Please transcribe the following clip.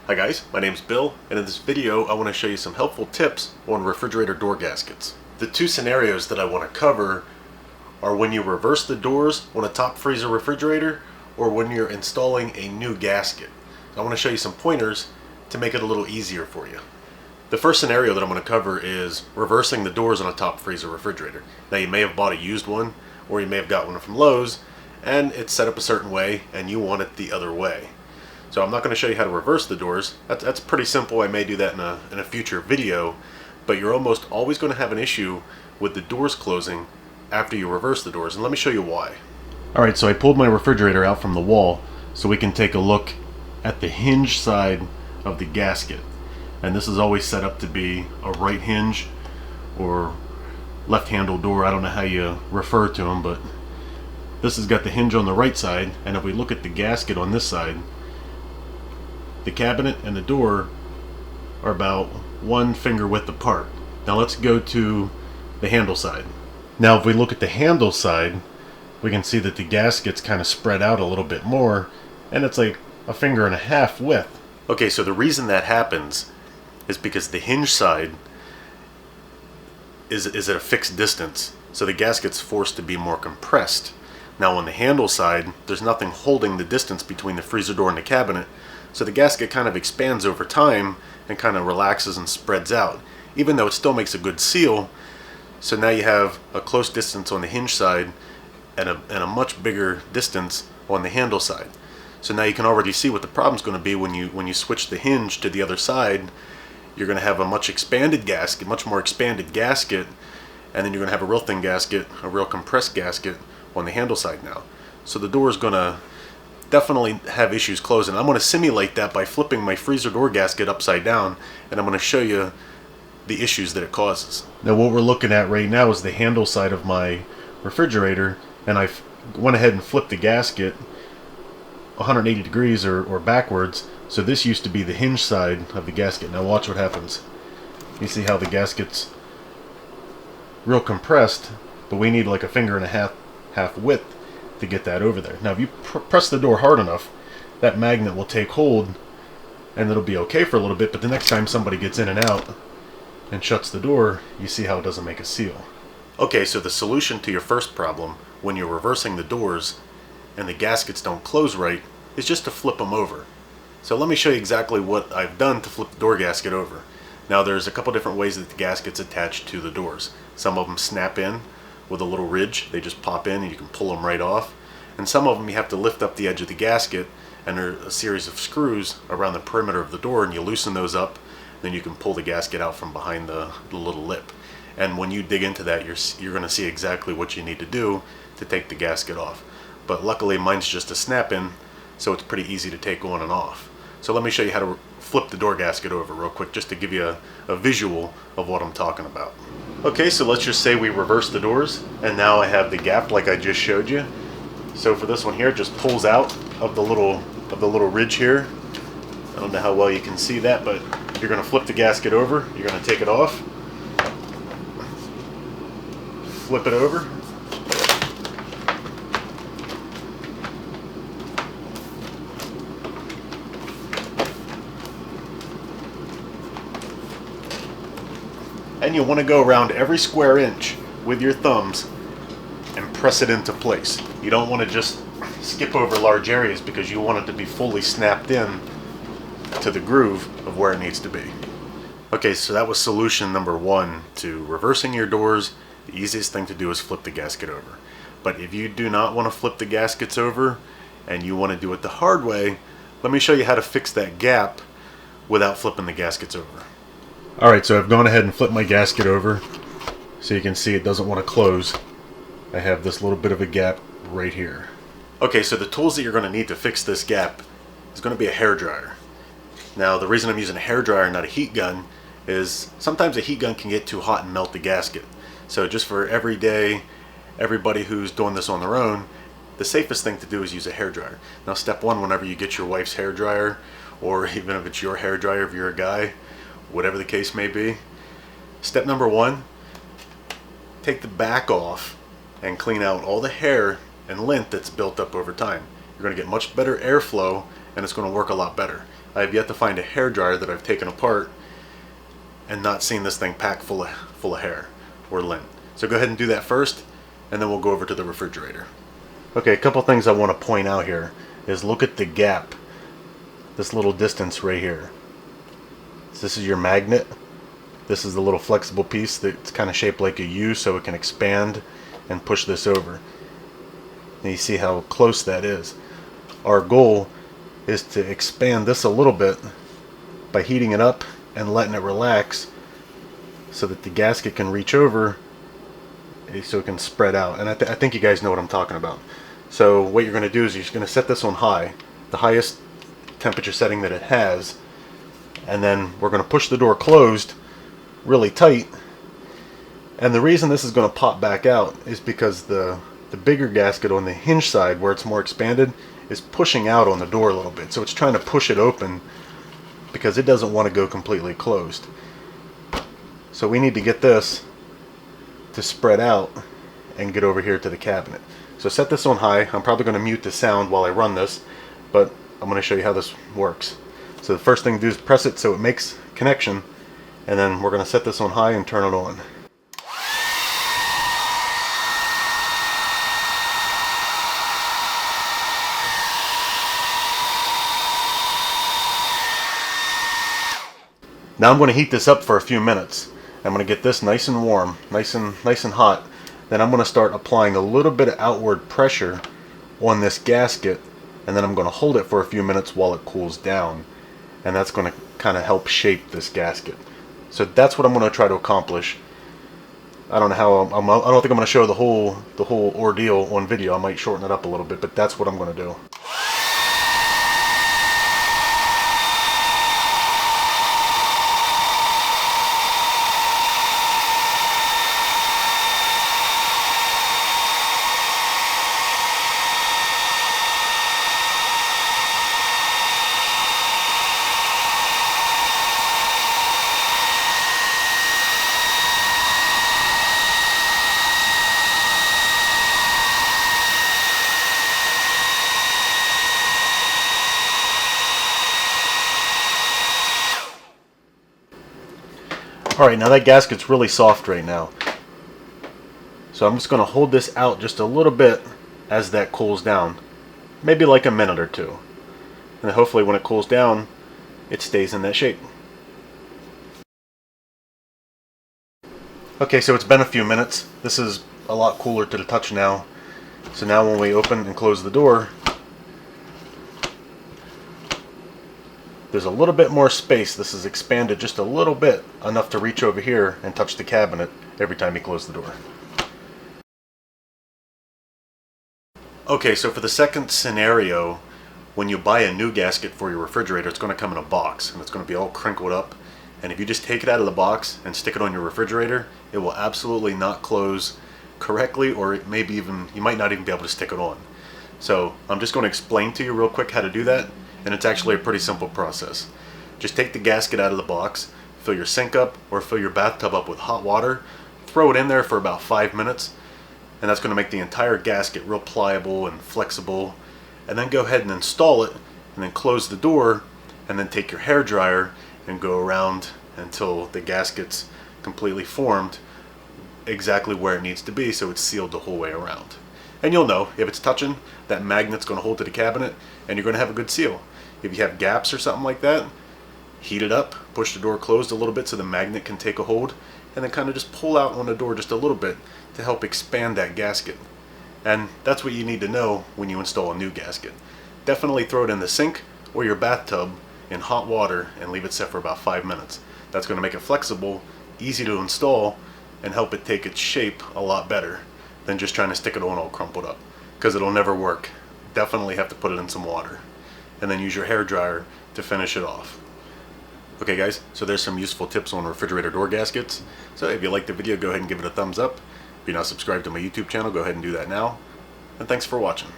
Hi guys, my name's Bill, and in this video I want to show you some helpful tips on refrigerator door gaskets. The two scenarios that I want to cover are when you reverse the doors on a top freezer refrigerator or when you're installing a new gasket. I want to show you some pointers to make it a little easier for you. The first scenario that I'm going to cover is reversing the doors on a top freezer refrigerator. Now you may have bought a used one or you may have got one from Lowe's and it's set up a certain way and you want it the other way. So I'm not going to show you how to reverse the doors. That's pretty simple. I may do that in a future video, but you're almost always going to have an issue with the doors closing after you reverse the doors, and let me show you why. Alright, so I pulled my refrigerator out from the wall so we can take a look at the hinge side of the gasket. And this is always set up to be a right hinge or left handle door. I don't know how you refer to them, but this has got the hinge on the right side, and if we look at the gasket on this side, the cabinet and the door are about 1 finger width apart. Now let's go to the handle side. Now if we look at the handle side, we can see that the gasket's kind of spread out a little bit more, and it's like 1.5 fingers width. Okay, so the reason that happens is because the hinge side is at a fixed distance, so the gasket's forced to be more compressed. Now on the handle side, there's nothing holding the distance between the freezer door and the cabinet, so the gasket kind of expands over time and kind of relaxes and spreads out, even though it still makes a good seal. So now you have a close distance on the hinge side and a much bigger distance on the handle side. So now you can already see what the problem's going to be when you switch the hinge to the other side. You're going to have a much more expanded gasket, and then you're going to have a real thin gasket, a real compressed gasket on the handle side now. So the door is going to definitely have issues closing. I'm going to simulate that by flipping my freezer door gasket upside down, and I'm going to show you the issues that it causes. Now what we're looking at right now is the handle side of my refrigerator, and I went ahead and flipped the gasket 180 degrees or backwards. So this used to be the hinge side of the gasket. Now watch what happens. You see how the gasket's real compressed, but we need like 1.5 fingers width to get that over there. Now if you press the door hard enough, that magnet will take hold and it'll be okay for a little bit, but the next time somebody gets in and out and shuts the door, you see how it doesn't make a seal. Okay, so the solution to your first problem when you're reversing the doors and the gaskets don't close right is just to flip them over. So let me show you exactly what I've done to flip the door gasket over. Now there's a couple different ways that the gasket's attached to the doors. Some of them snap in with a little ridge. They just pop in and you can pull them right off. And some of them you have to lift up the edge of the gasket, and there are a series of screws around the perimeter of the door, and you loosen those up, then you can pull the gasket out from behind the little lip. And when you dig into that, you're going to see exactly what you need to do to take the gasket off. But luckily mine's just a snap-in, so it's pretty easy to take on and off. So let me show you how to flip the door gasket over real quick, just to give you a visual of what I'm talking about. Okay, so let's just say we reverse the doors, and now I have the gap like I just showed you. So for this one here, it just pulls out of the little ridge here. I don't know how well you can see that, but you're going to flip the gasket over. You're going to take it off, flip it over, and you want to go around every square inch with your thumbs and press it into place. You don't want to just skip over large areas because you want it to be fully snapped in to the groove of where it needs to be. Okay, so that was solution number 1 to reversing your doors. The easiest thing to do is flip the gasket over. But if you do not want to flip the gaskets over and you want to do it the hard way, let me show you how to fix that gap without flipping the gaskets over. Alright, so I've gone ahead and flipped my gasket over so you can see it doesn't want to close. I have this little bit of a gap right here. Okay, so the tools that you're going to need to fix this gap is going to be a hairdryer. Now the reason I'm using a hairdryer, not a heat gun, is sometimes a heat gun can get too hot and melt the gasket. So just for every day, everybody who's doing this on their own, the safest thing to do is use a hairdryer. Now step 1, whenever you get your wife's hairdryer, or even if it's your hairdryer if you're a guy, whatever the case may be, step number 1, take the back off and clean out all the hair and lint that's built up over time. You're going to get much better airflow and it's going to work a lot better. I have yet to find a hairdryer that I've taken apart and not seen this thing packed full of hair or lint. So go ahead and do that first, and then we'll go over to the refrigerator. Okay, a couple things I want to point out here is look at the gap, this little distance right here. So this is your magnet. This is the little flexible piece that's kind of shaped like a U, so it can expand and push this over. And you see how close that is. Our goal is to expand this a little bit by heating it up and letting it relax so that the gasket can reach over, so it can spread out. And I think you guys know what I'm talking about. So what you're going to do is you're just going to set this on high, the highest temperature setting that it has, and then we're going to push the door closed really tight. And the reason this is going to pop back out is because the bigger gasket on the hinge side, where it's more expanded, is pushing out on the door a little bit. So it's trying to push it open because it doesn't want to go completely closed. So we need to get this to spread out and get over here to the cabinet. So set this on high. I'm probably going to mute the sound while I run this, but I'm going to show you how this works. So the first thing to do is press it so it makes connection, and then we're going to set this on high and turn it on. Now I'm going to heat this up for a few minutes. I'm going to get this nice and warm, nice and hot. Then I'm going to start applying a little bit of outward pressure on this gasket, and then I'm going to hold it for a few minutes while it cools down. And that's going to kind of help shape this gasket. So that's what I'm going to try to accomplish. I don't know how I don't think I'm going to show the whole ordeal on video. I might shorten it up a little bit, but that's what I'm going to do. Alright, now that gasket's really soft right now. So I'm just going to hold this out just a little bit as that cools down. Maybe like a minute or two. And then hopefully when it cools down, it stays in that shape. Okay, so it's been a few minutes. This is a lot cooler to the touch now. So now when we open and close the door, there's a little bit more space. This is expanded just a little bit, enough to reach over here and touch the cabinet every time you close the door. Okay, so for the second scenario, when you buy a new gasket for your refrigerator, it's going to come in a box and it's going to be all crinkled up. And if you just take it out of the box and stick it on your refrigerator, it will absolutely not close correctly, or it maybe even, you might not even be able to stick it on. So I'm just going to explain to you real quick how to do that. And it's actually a pretty simple process. Just take the gasket out of the box, fill your sink up or fill your bathtub up with hot water, throw it in there for about 5 minutes, and that's going to make the entire gasket real pliable and flexible. And then go ahead and install it, and then close the door, and then take your hairdryer and go around until the gasket's completely formed exactly where it needs to be, so it's sealed the whole way around. And you'll know if it's touching, that magnet's going to hold to the cabinet, and you're going to have a good seal. If you have gaps or something like that, heat it up, push the door closed a little bit so the magnet can take a hold, and then kind of just pull out on the door just a little bit to help expand that gasket. And that's what you need to know when you install a new gasket. Definitely throw it in the sink or your bathtub in hot water and leave it set for about 5 minutes. That's going to make it flexible, easy to install, and help it take its shape a lot better than just trying to stick it on all crumpled up, because it'll never work. Definitely have to put it in some water and then use your hairdryer to finish it off. Okay guys, so there's some useful tips on refrigerator door gaskets. So if you liked the video, go ahead and give it a thumbs up. If you're not subscribed to my YouTube channel, go ahead and do that now. And thanks for watching.